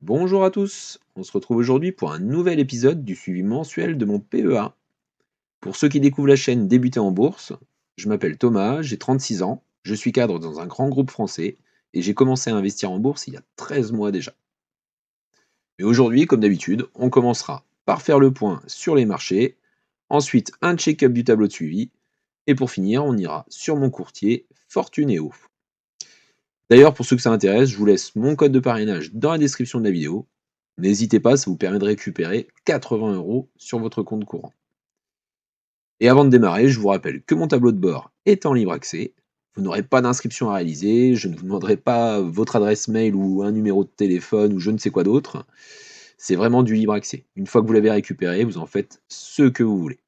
Bonjour à tous, on se retrouve aujourd'hui pour un nouvel épisode du suivi mensuel de mon PEA. Pour ceux qui découvrent la chaîne Débuter en bourse, je m'appelle Thomas, j'ai 36 ans, je suis cadre dans un grand groupe français et j'ai commencé à investir en bourse il y a 13 mois déjà. Mais aujourd'hui, comme d'habitude, on commencera par faire le point sur les marchés, ensuite un check-up du tableau de suivi et pour finir, on ira sur mon courtier Fortunéo. D'ailleurs, pour ceux que ça intéresse, je vous laisse mon code de parrainage dans la description de la vidéo. N'hésitez pas, ça vous permet de récupérer 80 € sur votre compte courant. Et avant de démarrer, je vous rappelle que mon tableau de bord est en libre accès. Vous n'aurez pas d'inscription à réaliser, je ne vous demanderai pas votre adresse mail ou un numéro de téléphone ou je ne sais quoi d'autre. C'est vraiment du libre accès. Une fois que vous l'avez récupéré, vous en faites ce que vous voulez.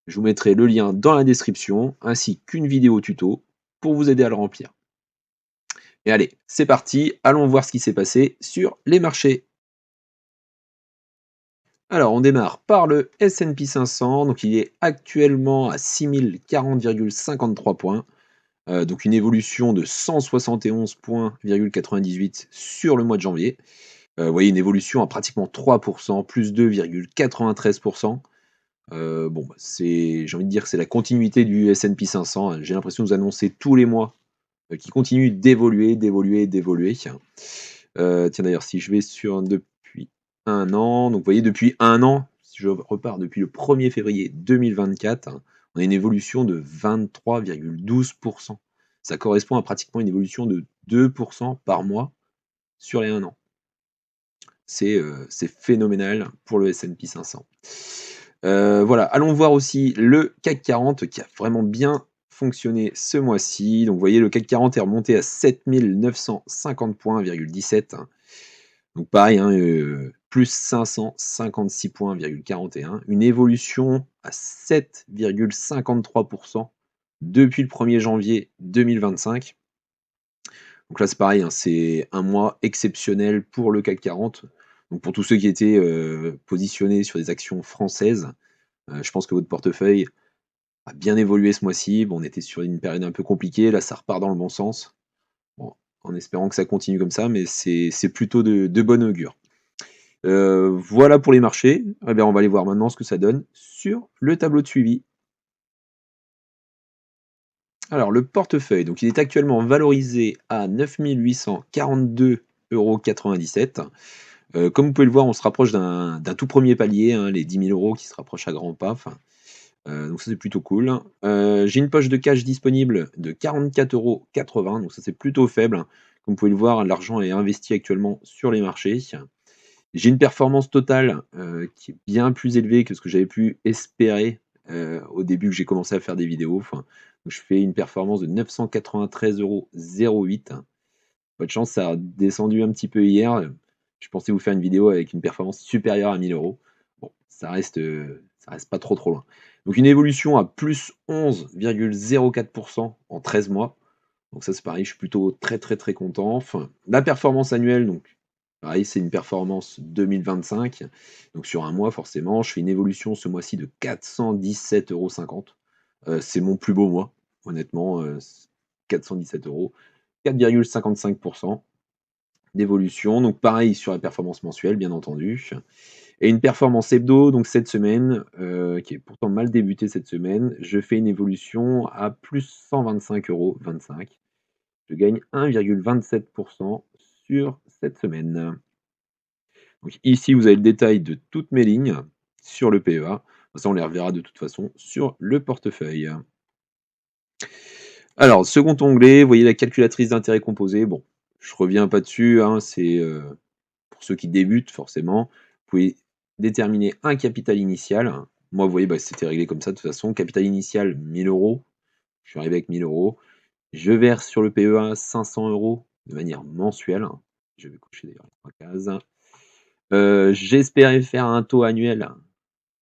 Je vous mettrai le lien dans la description ainsi qu'une vidéo tuto pour vous aider à le remplir. Et allez, c'est parti, allons voir ce qui s'est passé sur les marchés. Alors, on démarre par le S&P 500, donc il est actuellement à 6040,53 points, donc une évolution de 171 points,98 sur le mois de janvier. Vous voyez une évolution à pratiquement 3%, plus 2,93%. Bon, bah, j'ai envie de dire que c'est la continuité du S&P 500, hein. J'ai l'impression de vous annoncer tous les mois qu'il continue d'évoluer, d'évoluer, d'évoluer. Tiens d'ailleurs, si je vais sur depuis un an, donc vous voyez depuis un an, si je repars depuis le 1er février 2024, hein, on a une évolution de 23,12. Ça correspond à pratiquement une évolution de 2% par mois sur les un an. C'est phénoménal pour le S&P 500. Voilà, allons voir aussi le CAC 40 qui a vraiment bien fonctionné ce mois-ci. Donc vous voyez, le CAC 40 est remonté à 7950 points,17. Donc pareil, hein, plus 556 points,41. Une évolution à 7,53% depuis le 1er janvier 2025. Donc là, c'est pareil, hein, c'est un mois exceptionnel pour le CAC 40. Donc pour tous ceux qui étaient positionnés sur des actions françaises, je pense que votre portefeuille a bien évolué ce mois-ci. Bon, on était sur une période un peu compliquée, là ça repart dans le bon sens. Bon, en espérant que ça continue comme ça, mais c'est plutôt de bon augure. Voilà pour les marchés. Eh bien, on va aller voir maintenant ce que ça donne sur le tableau de suivi. Alors, le portefeuille, donc il est actuellement valorisé à 9 842,97 €. Comme vous pouvez le voir, on se rapproche d'un tout premier palier, hein, les 10 000 € qui se rapprochent à grands pas. Donc ça, c'est plutôt cool. J'ai une poche de cash disponible de 44,80 €, donc ça, c'est plutôt faible, hein. Comme vous pouvez le voir, l'argent est investi actuellement sur les marchés. J'ai une performance totale qui est bien plus élevée que ce que j'avais pu espérer au début que j'ai commencé à faire des vidéos. Enfin, donc je fais une performance de 993,08 €. Pas de chance, ça a descendu un petit peu hier. Je pensais vous faire une vidéo avec une performance supérieure à 1000 €. Bon, ça reste pas trop trop loin. Donc une évolution à plus 11,04% en 13 mois. Donc ça, c'est pareil, je suis plutôt très très très content. Enfin, la performance annuelle, donc pareil, c'est une performance 2025. Donc sur un mois, forcément, je fais une évolution ce mois-ci de 417,50 €. C'est mon plus beau mois, honnêtement, 417 €, 4,55% d'évolution. Donc pareil sur la performance mensuelle, bien entendu. Et une performance hebdo, donc cette semaine, qui est pourtant mal débutée cette semaine, je fais une évolution à plus 125,25 €. Je gagne 1,27% sur cette semaine. Donc ici, vous avez le détail de toutes mes lignes sur le PEA. Ça, on les reverra de toute façon sur le portefeuille. Alors, second onglet, vous voyez la calculatrice d'intérêt composé. Bon, je reviens pas dessus, hein, c'est pour ceux qui débutent forcément. Vous pouvez déterminer un capital initial. Moi, vous voyez, bah, c'était réglé comme ça de toute façon. Capital initial, 1000 €. Je suis arrivé avec 1000 €. Je verse sur le PEA 500 € de manière mensuelle. Je vais cocher d'ailleurs les 3 cases. J'espérais faire un taux annuel,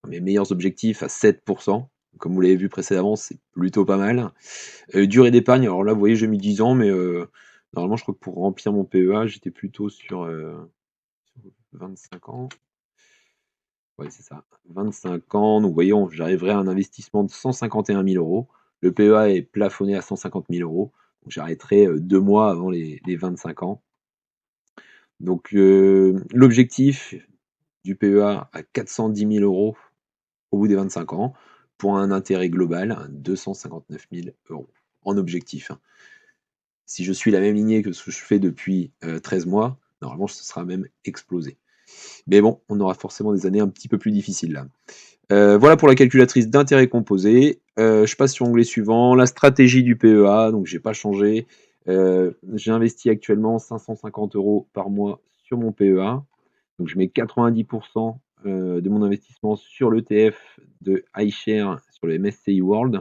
mes meilleurs objectifs, à 7%. Comme vous l'avez vu précédemment, c'est plutôt pas mal. Durée d'épargne, alors là, vous voyez, j'ai mis 10 ans, mais normalement, je crois que pour remplir mon PEA, j'étais plutôt sur 25 ans. Ouais, c'est ça, 25 ans. Donc, vous voyez, j'arriverai à un investissement de 151 000 €. Le PEA est plafonné à 150 000 €. Donc, j'arrêterai 2 mois avant les 25 ans. Donc l'objectif du PEA à 410 000 euros au bout des 25 ans, pour un intérêt global à 259 000 euros en objectif, hein. Si je suis la même lignée que ce que je fais depuis 13 mois, normalement ce sera même explosé. Mais bon, on aura forcément des années un petit peu plus difficiles là. Voilà pour la calculatrice d'intérêt composé. Je passe sur l'onglet suivant, la stratégie du PEA, donc j'ai pas changé. J'ai investi actuellement 550 euros par mois sur mon PEA. Donc je mets 90% de mon investissement sur l'ETF de iShares sur le MSCI World.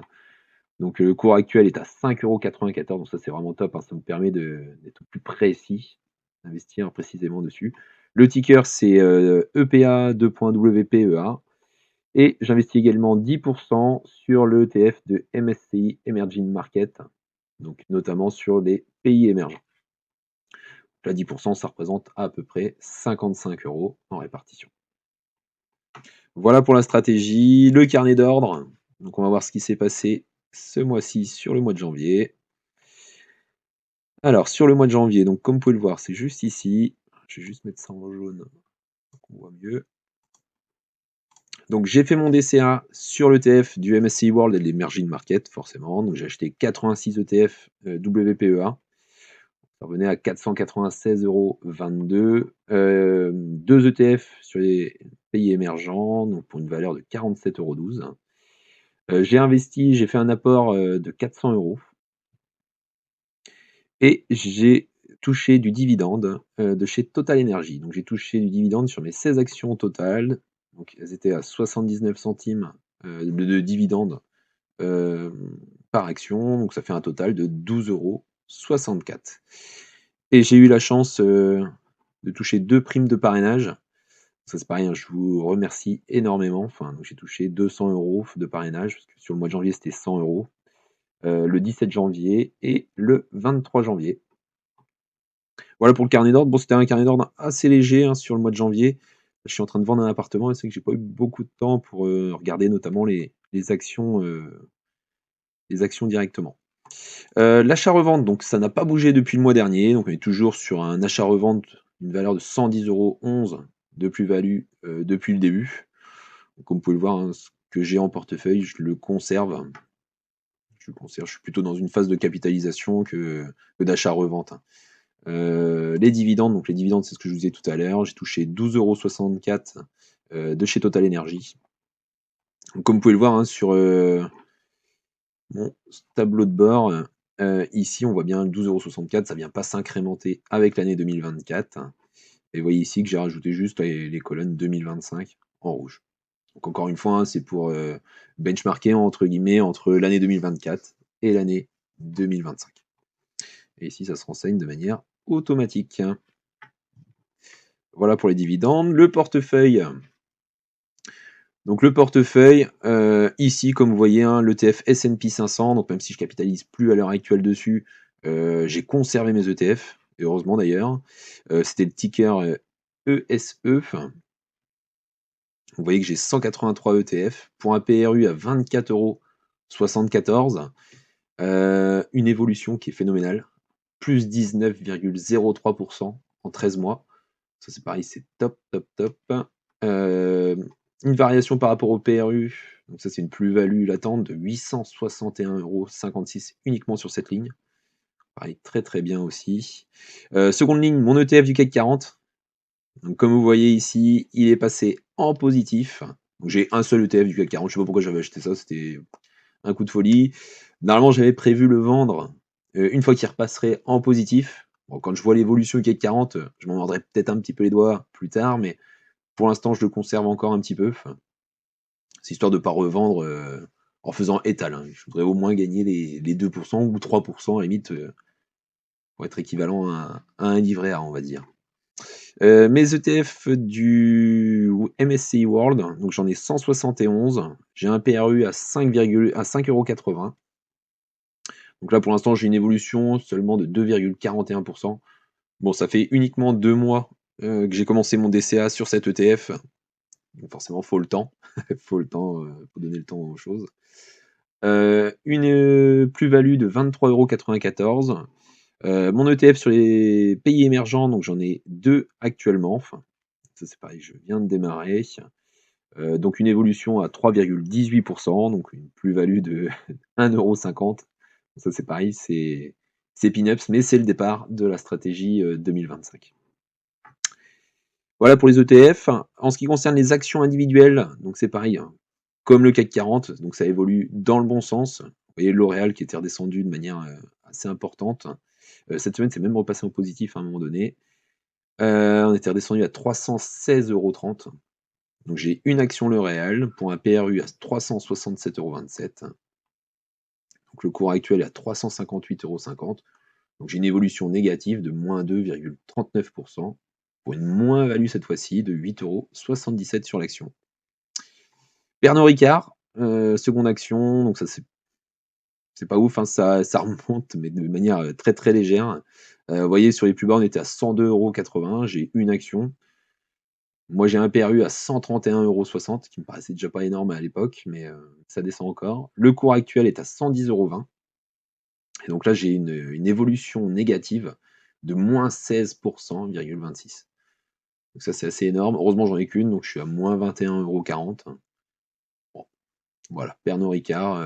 Donc le cours actuel est à 5,94 €, donc ça c'est vraiment top, hein, ça me permet d'être plus précis, d'investir précisément dessus. Le ticker c'est EPA 2.WPEA et j'investis également 10% sur le ETF de MSCI Emerging Market, donc notamment sur les pays émergents. Là 10%, ça représente à peu près 55 € en répartition. Voilà pour la stratégie, le carnet d'ordre. Donc on va voir ce qui s'est passé ce mois-ci sur le mois de janvier. Alors sur le mois de janvier, donc comme vous pouvez le voir, c'est juste ici. Je vais juste mettre ça en jaune pour qu'on voit mieux. Donc j'ai fait mon DCA sur l'ETF du MSCI World et de l'Emerging Market, forcément. Donc j'ai acheté 86 ETF WPEA. Ça revenait à 496,22 €. 2 ETF sur les pays émergents, donc pour une valeur de 47,12 €. J'ai fait un apport de 400 € et j'ai touché du dividende de chez Total Energy. Donc j'ai touché du dividende sur mes 16 actions totales. Donc elles étaient à 79 centimes de dividende par action. Donc ça fait un total de 12,64 €. Et j'ai eu la chance de toucher 2 primes de parrainage. Ça c'est pareil, hein, je vous remercie énormément. Enfin, donc j'ai touché 200 € de parrainage, parce que sur le mois de janvier c'était 100 €. Le 17 janvier et le 23 janvier. Voilà pour le carnet d'ordre. Bon, c'était un carnet d'ordre assez léger, hein, sur le mois de janvier. Je suis en train de vendre un appartement et c'est que j'ai pas eu beaucoup de temps pour regarder notamment les actions directement. L'achat-revente, donc ça n'a pas bougé depuis le mois dernier. Donc on est toujours sur un achat-revente d'une valeur de 110,11 € de plus-value depuis le début. Donc, comme vous pouvez le voir, hein, ce que j'ai en portefeuille, je le conserve. Je suis plutôt dans une phase de capitalisation que d'achat-revente, hein. Les dividendes, donc les dividendes, c'est ce que je vous disais tout à l'heure. J'ai touché 12,64 € de chez Total Energy. Donc, comme vous pouvez le voir, hein, sur mon tableau de bord, ici, on voit bien 12,64 €, ça ne vient pas s'incrémenter avec l'année 2024. Et vous voyez ici que j'ai rajouté juste les colonnes 2025 en rouge. Donc encore une fois, hein, c'est pour benchmarker entre guillemets entre l'année 2024 et l'année 2025. Et ici, ça se renseigne de manière automatique. Voilà pour les dividendes. Le portefeuille. Donc le portefeuille, ici, comme vous voyez, hein, l'ETF S&P 500, donc même si je capitalise plus à l'heure actuelle dessus, j'ai conservé mes ETF, et heureusement d'ailleurs. C'était le ticker ESE. Vous voyez que j'ai 183 ETF pour un PRU à 24,74 €. Une évolution qui est phénoménale, plus 19,03% en 13 mois. Ça c'est pareil, c'est top, top, top. Une variation par rapport au PRU, donc ça c'est une plus-value latente de 861,56 € uniquement sur cette ligne. Pareil, très très bien aussi. Seconde ligne, mon ETF du CAC 40. Donc comme vous voyez ici, il est passé en positif. Donc j'ai un seul ETF du CAC 40, je sais pas pourquoi j'avais acheté ça, c'était un coup de folie. Normalement, j'avais prévu le vendre une fois qu'il repasserait en positif. Bon, quand je vois l'évolution du CAC 40, je m'en mordrai peut-être un petit peu les doigts plus tard, mais pour l'instant, je le conserve encore un petit peu. C'est histoire de ne pas revendre en faisant étal, hein. Je voudrais au moins gagner les 2% ou 3% à la limite, pour être équivalent à un livret A, on va dire. Mes ETF du MSCI World, donc j'en ai 171. J'ai un PRU à 5,80 €. Donc là, pour l'instant, j'ai une évolution seulement de 2,41%. Bon, ça fait uniquement 2 mois que j'ai commencé mon DCA sur cet ETF. Donc forcément, il faut le temps. Faut le temps, faut donner le temps aux choses. Une plus-value de 23,94 €. Mon ETF sur les pays émergents, donc j'en ai 2 actuellement. Enfin, ça c'est pareil, je viens de démarrer. Donc une évolution à 3,18 donc une plus-value de 1,50 €. Ça c'est pareil, c'est peanuts, mais c'est le départ de la stratégie, 2025. Voilà pour les ETF. En ce qui concerne les actions individuelles, donc c'est pareil, hein, comme le CAC 40, donc ça évolue dans le bon sens. Vous voyez L'Oréal qui était redescendu de manière, assez importante. Cette semaine, c'est même repassé en positif à un moment donné. On était redescendu à 316,30 €. Donc j'ai une action L'Oréal pour un PRU à 367,27 €. Donc le cours actuel est à 358,50 €. Donc j'ai une évolution négative de moins 2,39% pour une moins-value cette fois-ci de 8,77 € sur l'action. Pernod Ricard, seconde action, donc ça c'est pas ouf, hein, ça remonte, mais de manière très très légère. Vous voyez, sur les plus bas, on était à 102,80 €. J'ai une action. Moi, j'ai un PRU à 131,60 €, qui me paraissait déjà pas énorme à l'époque, mais ça descend encore. Le cours actuel est à 110,20 €. Et donc là, j'ai une évolution négative de moins 16,26 %. Donc ça, c'est assez énorme. Heureusement, j'en ai qu'une, donc je suis à moins 21,40 €. Bon, voilà, Pernod Ricard,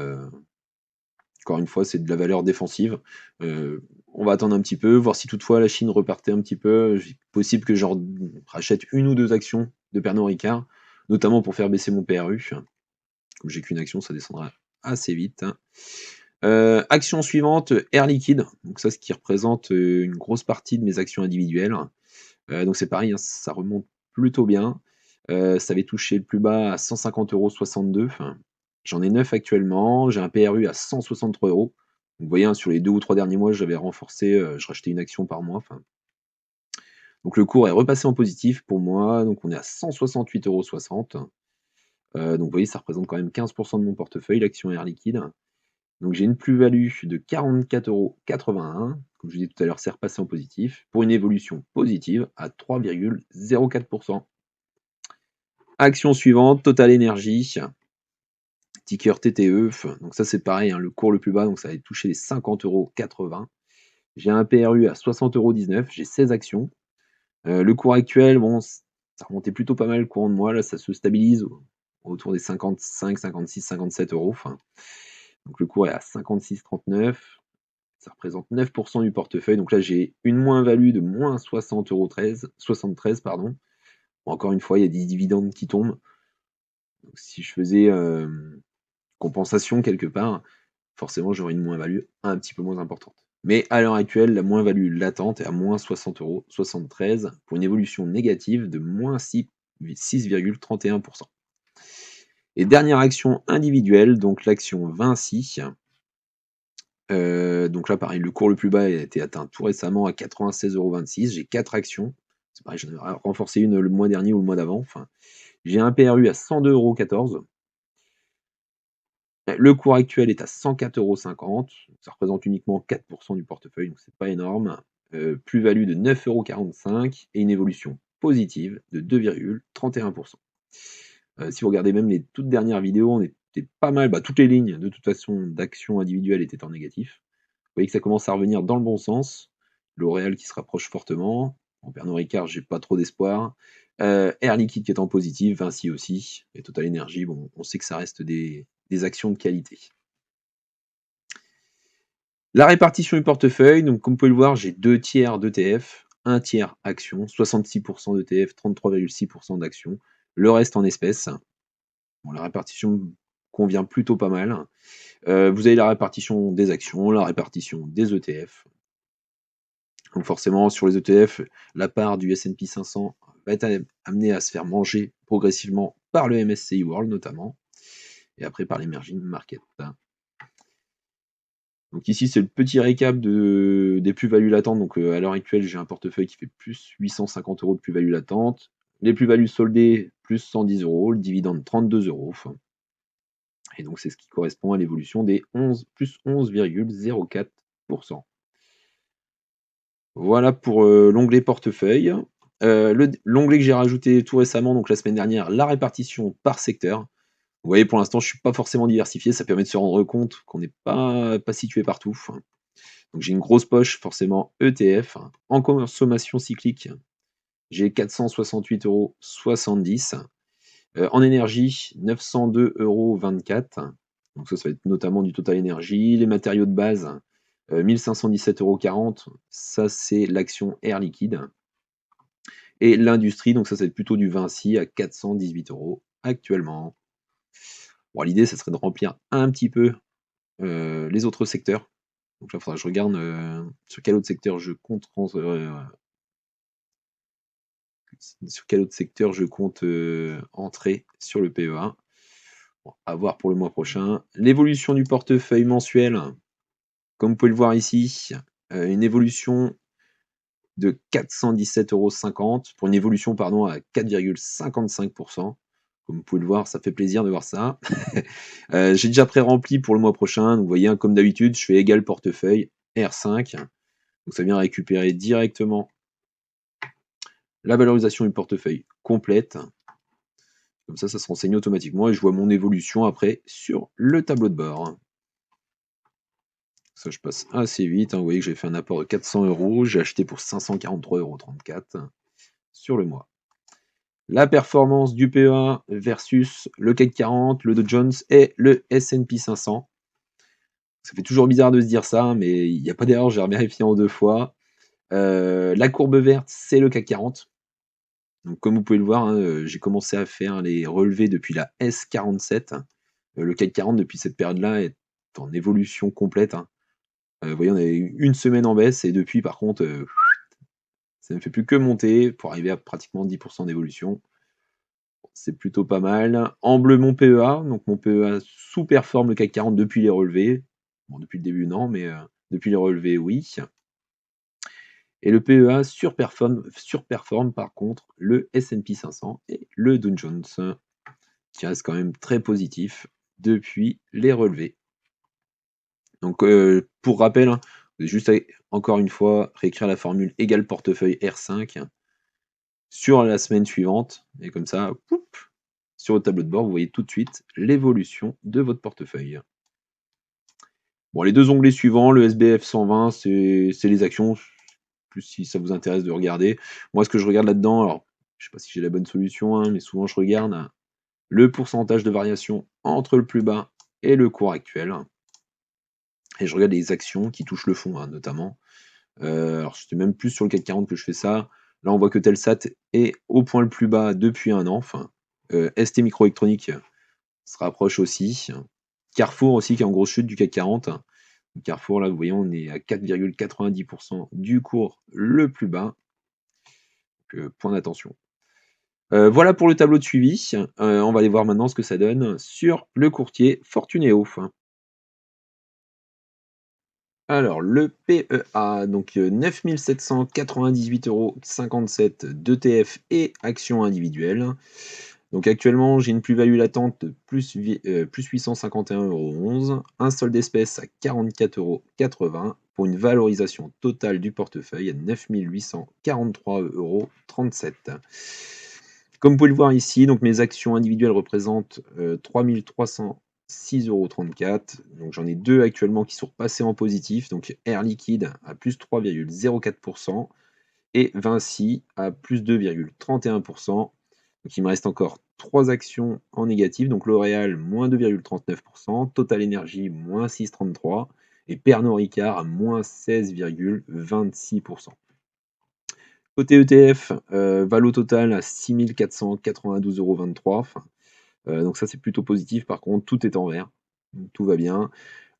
encore une fois, c'est de la valeur défensive. On va attendre un petit peu, voir si toutefois la Chine repartait un petit peu. Possible que j'en rachète une ou 2 actions de Pernod Ricard, notamment pour faire baisser mon PRU. Comme j'ai qu'une action, ça descendra assez vite. Action suivante, Air Liquide. Donc ça, ce qui représente une grosse partie de mes actions individuelles. Donc c'est pareil, hein, ça remonte plutôt bien. Ça avait touché le plus bas à 150,62 €. J'en ai 9 actuellement, j'ai un PRU à 163 €. Donc vous voyez, hein, sur les 2 ou 3 derniers mois, j'avais renforcé, je rachetais une action par mois, enfin. Donc le cours est repassé en positif pour moi, donc on est à 168,60 €. Donc vous voyez, ça représente quand même 15 de mon portefeuille, l'action Air Liquide. Donc j'ai une plus-value de 44,81 €. Comme je vous disais tout à l'heure, c'est repassé en positif, pour une évolution positive à 3,04%. Action suivante, Total Energy, ticker TTE. Donc ça c'est pareil, hein, le cours le plus bas, donc ça avait touché les 50,80 €. J'ai un PRU à 60,19 €, j'ai 16 actions. Le cours actuel, bon, ça remontait plutôt pas mal le courant de mois, là ça se stabilise autour des 55, 56, 57 €. Donc le cours est à 56,39 €. Ça représente 9 du portefeuille. Donc là, j'ai une moins-value de moins 73 €, pardon. Bon, encore une fois, il y a des dividendes qui tombent. Donc si je faisais compensation quelque part, forcément, j'aurais une moins-value un petit peu moins importante. Mais à l'heure actuelle, la moins-value latente est à moins 60,73 € pour une évolution négative de moins 6,31%. Et dernière action individuelle, donc l'action Vinci. Donc là, pareil, le cours le plus bas a été atteint tout récemment à 96,26 €. J'ai 4 actions. C'est pareil, j'en ai renforcé une le mois dernier ou le mois d'avant. Enfin, j'ai un PRU à 102,14 €. Le cours actuel est à 104,50 €. Ça représente uniquement 4 du portefeuille, donc c'est pas énorme. Plus-value de 9,45 € et une évolution positive de 2,31%. Si vous regardez même les toutes dernières vidéos, on était pas mal, toutes les lignes de toute façon d'actions individuelles étaient en négatif. Vous voyez que ça commence à revenir dans le bon sens. L'Oréal qui se rapproche fortement. En Pernod Ricard, j'ai pas trop d'espoir. Air Liquide qui est en positif, Vinci aussi, et Total Energy, bon, on sait que ça reste des actions de qualité. La répartition du portefeuille, donc comme vous pouvez le voir, j'ai 2 tiers d'ETF, 1 tiers actions, 66% d'ETF, 33,6% d'actions, le reste en espèces. Bon, la répartition convient plutôt pas mal. Vous avez la répartition des actions, la répartition des ETF. Donc forcément, sur les ETF, la part du S&P 500 va être amenée à se faire manger progressivement par le MSCI World notamment, et après par l'Emerging Market. Donc ici, c'est le petit récap des plus-values latentes. Donc à l'heure actuelle, j'ai un portefeuille qui fait plus 850 € de plus-value latente. Les plus-values soldées, plus 110 €. Le dividende, 32 €. Et donc c'est ce qui correspond à l'évolution des plus 11,04%. Voilà pour l'onglet portefeuille. L'onglet que j'ai rajouté tout récemment, donc la semaine dernière, la répartition par secteur. Vous voyez, pour l'instant, je ne suis pas forcément diversifié. Ça permet de se rendre compte qu'on n'est pas situé partout. Donc j'ai une grosse poche forcément ETF. En consommation cyclique, j'ai 468,70 €. En énergie, 902,24 €. Donc ça va être notamment du Total Energy. Les matériaux de base, 1517,40 €. Ça, c'est l'action Air Liquide. Et l'industrie, donc ça va être plutôt du Vinci à 418 € actuellement. Bon, l'idée, ça serait de remplir un petit peu les autres secteurs. Donc là, il faudra que je regarde sur quel autre secteur je compte entrer sur le PEA. Bon, à voir pour le mois prochain. L'évolution du portefeuille mensuel, comme vous pouvez le voir ici, une évolution de 417,50 € pour une évolution pardon, à 4,55%. Comme vous pouvez le voir, ça fait plaisir de voir ça. J'ai déjà pré-rempli pour le mois prochain. Donc vous voyez, comme d'habitude, je fais égal portefeuille R5. Donc ça vient récupérer directement la valorisation du portefeuille complète. Comme ça se renseigne automatiquement et je vois mon évolution après sur le tableau de bord. Ça, je passe assez vite. Vous voyez que j'ai fait un apport de 400 €. J'ai acheté pour 543,34 € sur le mois. La performance du PEA versus le CAC 40, le Dow Jones et le S&P 500. Ça fait toujours bizarre de se dire ça, mais il n'y a pas d'erreur, j'ai vérifié en 2 fois. La courbe verte, c'est le CAC 40. Donc comme vous pouvez le voir, j'ai commencé à faire les relevés depuis la S47. Le CAC 40 depuis cette période-là est en évolution complète. Vous voyez, on a eu une semaine en baisse et depuis par contre, ça ne fait plus que monter pour arriver à pratiquement 10 d'évolution. C'est plutôt pas mal. En bleu, mon PEA. Donc mon PEA sous-performe le CAC 40 depuis les relevés. Bon, depuis le début, non, mais depuis les relevés, oui. Et le PEA surperforme par contre le S&P 500 et le Dow Jones, qui reste quand même très positif depuis les relevés. Donc pour rappel, vous avez juste encore une fois réécrire la formule égale portefeuille R5 sur la semaine suivante. Et comme ça, sur le tableau de bord, vous voyez tout de suite l'évolution de votre portefeuille. Bon, les deux onglets suivants, le SBF 120, c'est les actions, plus si ça vous intéresse de regarder. Moi, ce que je regarde là-dedans, alors, je sais pas si j'ai la bonne solution, mais souvent je regarde le pourcentage de variation entre le plus bas et le cours actuel. Et je regarde les actions qui touchent le fond, notamment. Alors, c'était même plus sur le CAC 40 que je fais ça. Là, on voit que Telsat est au point le plus bas depuis un an. Enfin, ST Microélectronique se rapproche aussi. Carrefour aussi, qui est en grosse chute du CAC 40. Carrefour, là, vous voyez, on est à 4,90% du cours le plus bas. Donc, point d'attention. Voilà pour le tableau de suivi. On va aller voir maintenant ce que ça donne sur le courtier Fortuneo. Alors, le PEA, donc 9 798,57 € d'ETF et actions individuelles. Donc actuellement, j'ai une plus-value latente de plus 851,11 €, un solde d'espèce à 44,80 € pour une valorisation totale du portefeuille à 9 843,37 €. Comme vous pouvez le voir ici, donc mes actions individuelles représentent 3 306,34 €. Donc j'en ai deux actuellement qui sont repassés en positif. Donc Air Liquide à plus 3,04% et Vinci à plus 2,31%. Donc il me reste encore 3 actions en négatif. Donc L'Oréal, moins 2,39%, Total Energy, moins 6,33% et Pernod Ricard à moins 16,26%. Côté ETF, valo total à 6 492,23 €. Donc ça, c'est plutôt positif. Par contre, tout est en vert. Donc tout va bien.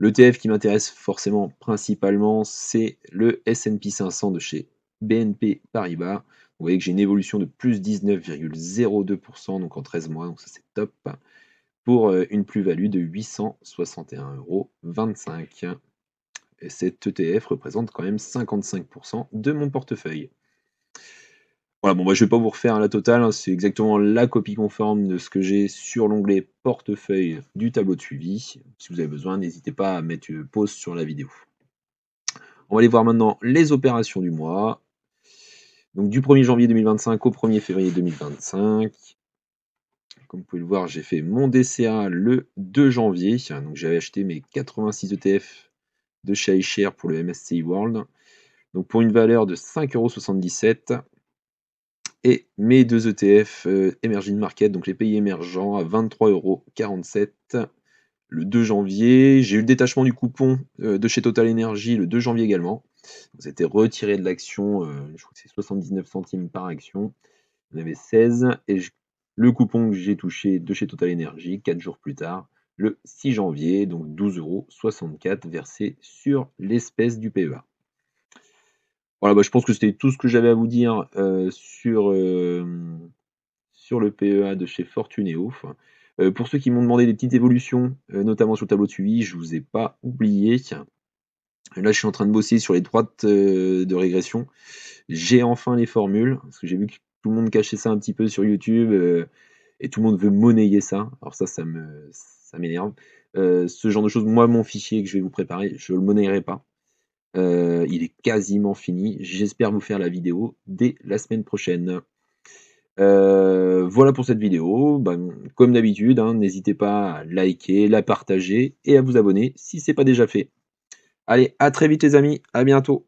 L'ETF qui m'intéresse forcément principalement, c'est le S&P 500 de chez BNP Paribas. Vous voyez que j'ai une évolution de plus 19,02% donc en 13 mois. Donc ça, c'est top. Pour une plus-value de 861,25 €. Et cet ETF représente quand même 55% de mon portefeuille. Voilà, bon, je vais pas vous refaire la totale, c'est exactement la copie conforme de ce que j'ai sur l'onglet portefeuille du tableau de suivi. Si vous avez besoin, n'hésitez pas à mettre pause sur la vidéo. On va aller voir maintenant les opérations du mois. Donc du 1er janvier 2025 au 1er février 2025. Comme vous pouvez le voir, j'ai fait mon DCA le 2 janvier. Donc j'avais acheté mes 86 ETF de chez iShares pour le MSCI World. Donc pour une valeur de 5,77 €. Et mes 2 ETF Emerging Market, donc les pays émergents, à 23,47 € le 2 janvier. J'ai eu le détachement du coupon de chez Total Energy le 2 janvier également. C'était retiré de l'action, je crois que c'est 79 centimes par action. Il y en avait 16 et le coupon que j'ai touché de chez Total Energy 4 jours plus tard, le 6 janvier, donc 12,64 € versé sur l'espèce du PEA. Voilà, bah, je pense que c'était tout ce que j'avais à vous dire sur le PEA de chez Fortuneo. Pour ceux qui m'ont demandé des petites évolutions, notamment sur le tableau de suivi, je ne vous ai pas oublié. Là, je suis en train de bosser sur les droites de régression. J'ai enfin les formules, parce que j'ai vu que tout le monde cachait ça un petit peu sur YouTube, et tout le monde veut monnayer ça. Alors ça m'énerve. Ce genre de choses, moi, mon fichier que je vais vous préparer, je ne le monnaierai pas. Il est quasiment fini. J'espère vous faire la vidéo dès la semaine prochaine. Voilà pour cette vidéo. Ben, comme d'habitude, hein, n'hésitez pas à liker, la partager et à vous abonner si ce n'est pas déjà fait. Allez, à très vite les amis, à bientôt.